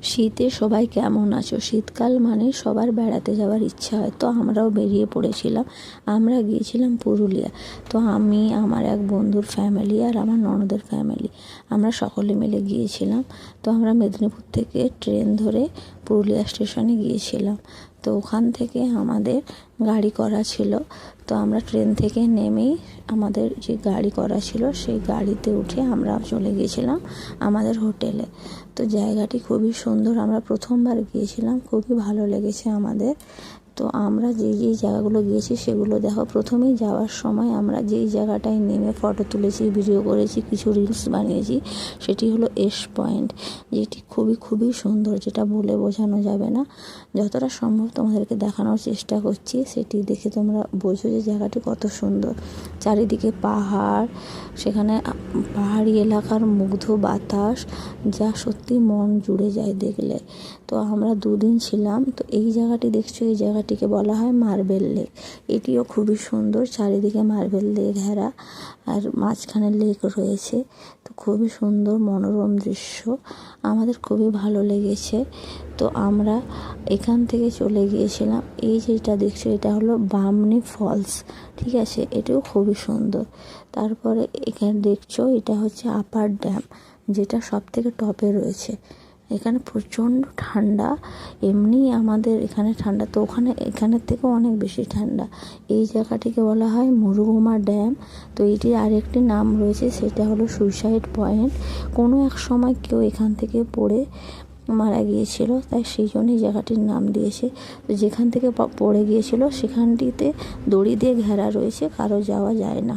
শীতে সবাই কেমন আছো? শীতকাল মানে সবার বেড়াতে যাওয়ার ইচ্ছা হয়, তো আমরাও বেরিয়ে পড়েছিলাম। আমরা গিয়েছিলাম পুরুলিয়া। তো আমি, আমার এক বন্ধুর ফ্যামিলি আর আমার ননদের ফ্যামিলি, আমরা সকলে মিলে গিয়েছিলাম। তো আমরা মেদিনীপুর থেকে ট্রেন ধরে পুরুলিয়া স্টেশনে গিয়েছিলাম। তো ওখান থেকে আমাদের গাড়ি করা ছিল। তো আমরা ট্রেন থেকে নেমেই আমাদের যে গাড়ি করা ছিল সেই গাড়িতে উঠে আমরা চলে গিয়েছিলাম আমাদের হোটেলে। তো জায়গাটি খুবই সুন্দর, আমরা প্রথমবার গিয়েছিলাম, খুবই ভালো লেগেছে আমাদের। তো আমরা যেই জায়গাগুলো গিয়েছি সেগুলো দেখো। প্রথমেই যাওয়ার সময় আমরা যেই জায়গাটায় নেমে ফটো তুলেছি, ভিডিও করেছি, কিছু রিলস বানিয়েছি, সেটি হলো এস পয়েন্ট, যেটি খুবই সুন্দর, যেটা বলে বোঝানো যাবে না। যতটা সম্ভব তোমাদেরকে দেখানোর চেষ্টা করছি, সেটি দেখে তোমরা বোঝো যে জায়গাটি কত সুন্দর। চারিদিকে পাহাড়, সেখানে পাহাড়ি এলাকার মুগ্ধ বাতাস, যা সত্যি মন জুড়ে যায় দেখলে। তো আমরা 2 দিন ছিলাম। তো এই জায়গাটি দেখছো, এই জায়গাটিকে বলা হয় মার্বেল লেক। এটিও খুবই সুন্দর, চারিদিকে মার্বেল দিয়ে ঘেরা আর মাঝখানে লেক রয়েছে। তো খুবই সুন্দর মনোরম দৃশ্য, আমাদের খুবই ভালো লেগেছে। তো আমরা এখান থেকে চলে গিয়েছিলাম, এই যেটা দেখছো এটা হলো বামনি ফলস, ঠিক আছে, এটাও খুবই সুন্দর। তারপরে এখানে দেখছো এটা হচ্ছে আপার ড্যাম, যেটা সব থেকে টপে রয়েছে। এখানে প্রচণ্ড ঠান্ডা, এমনি আমাদের এখানে ঠান্ডা, তো এখানের থেকেও অনেক বেশি ঠান্ডা। এই জায়গাটিকে বলা হয় মুরুগুমা ড্যাম। তো এটির আরেকটি নাম রয়েছে, সেটা হলো সুইসাইড পয়েন্ট। কোনো এক সময় কেউ এখান থেকে পড়ে মারা গিয়েছিল, তাই সেই জন্যই জায়গাটির নাম দিয়েছে। তো যেখান থেকে পড়ে গিয়েছিল সেখানটিতে দড়ি দিয়ে ঘেরা রয়েছে, কারো যাওয়া যায় না।